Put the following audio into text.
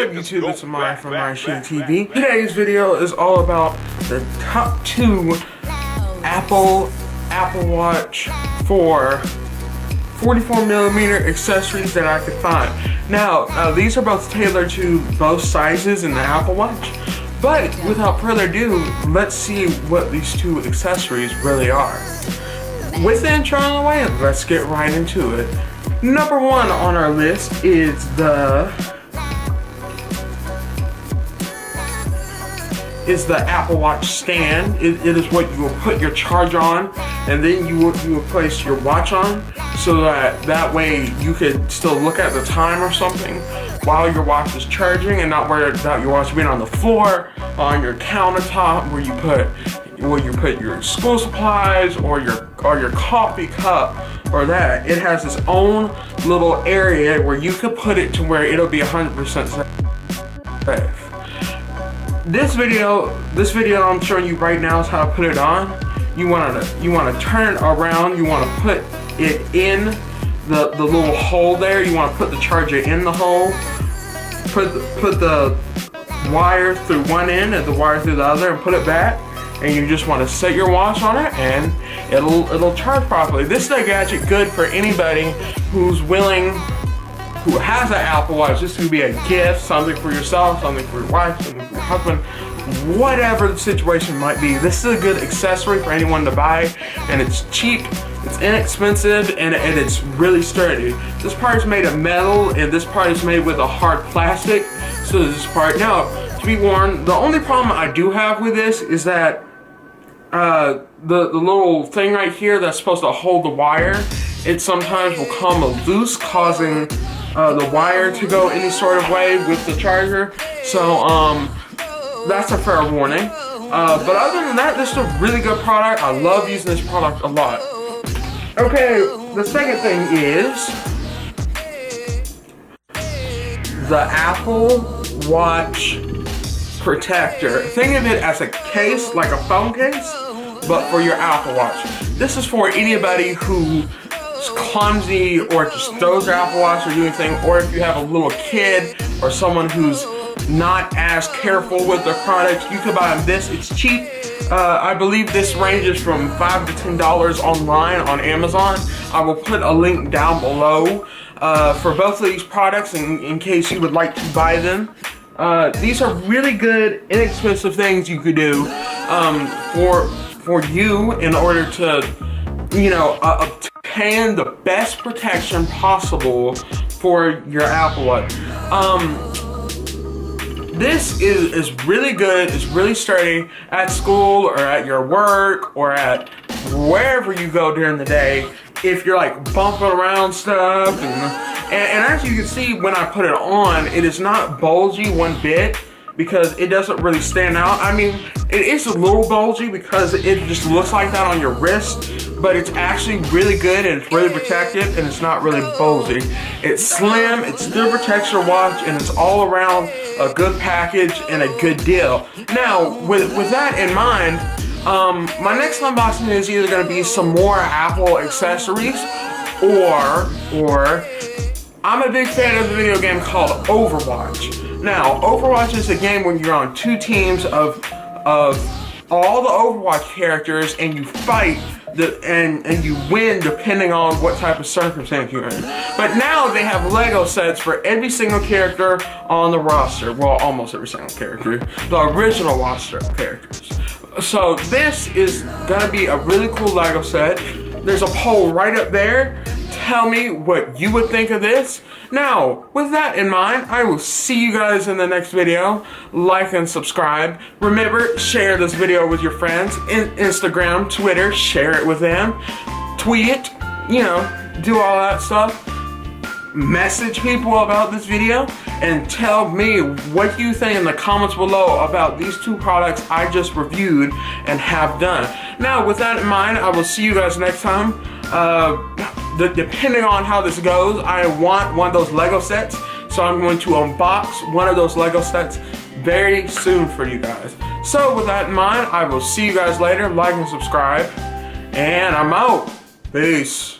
up YouTube, it's Amari from Amari TV. Today's video is all about the top 2 Apple Watch 4 44mm accessories that I could find. Now, these are both tailored to both sizes in the Apple Watch, but without further ado, let's see what these 2 accessories really are. With the intro on the way, let's get right into it. Number 1 on our list is the Apple Watch stand. It is what you will put your charge on, and then you will place your watch on, so that way you could still look at the time or something while your watch is charging, and not worry about your watch being on the floor, on your countertop, where you put your school supplies or your coffee cup or that. It has its own little area where you could put it to where it'll be 100% safe. This video I'm showing you right now is how to put it on. You want to turn it around. You want to put it in the little hole there. You want to put the charger in the hole. Put the wire through one end and the wire through the other, and put it back. And you just want to set your watch on it, and it'll charge properly. This is a gadget good for anybody who has an Apple Watch. This could be a gift, something for yourself, something for your wife, something for your husband, whatever the situation might be. This is a good accessory for anyone to buy, and it's cheap, it's inexpensive, and it's really sturdy. This part is made of metal, and this part is made with a hard plastic. So this part, now, to be warned, the only problem I do have with this is that the little thing right here that's supposed to hold the wire, it sometimes will come loose, causing the wire to go any sort of way with the charger. So that's a fair warning. But other than that, this is a really good product. I love using this product a lot. Okay, the second thing is the Apple Watch protector. Think of it as a case, like a phone case, but for your Apple Watch. This is for anybody who's clumsy or just throws their Apple Watch or do anything, or if you have a little kid or someone who's not as careful with their products, you can buy this. It's cheap. I believe this ranges from $5 to $10 online on Amazon. I will put a link down below for both of these products in case you would like to buy them. These are really good, inexpensive things you could do for you in order to, obtain the best protection possible for your Apple Watch. This is really good. It's really sturdy at school or at your work or at wherever you go during the day. If you're like bumping around stuff, and as you can see when I put it on, it is not bulgy one bit because it doesn't really stand out. I mean, it is a little bulgy because it just looks like that on your wrist, but it's actually really good and it's really protective and it's not really bulgy. It's slim, it still protects your watch, and it's all around a good package and a good deal. Now, with that in mind, my next unboxing is either going to be some more Apple accessories, or I'm a big fan of the video game called Overwatch. Now, Overwatch is a game where you're on 2 teams of all the Overwatch characters, and you fight and you win depending on what type of circumstance you're in. But now they have Lego sets for every single character on the roster. Well, almost every single character. The original roster of characters. So this is gonna be a really cool Lego set. There's a poll right up there. Tell me what you would think of this. Now, with that in mind, I will see you guys in the next video. Like and subscribe. Remember, share this video with your friends. Instagram, Twitter, share it with them. Tweet it, do all that stuff. Message people about this video and tell me what you think in the comments below about these 2 products I just reviewed and have done. Now, with that in mind, I will see you guys next time. Depending on how this goes, I want one of those Lego sets, so I'm going to unbox one of those Lego sets very soon for you guys. So with that in mind, I will see you guys later. Like and subscribe, and I'm out. Peace.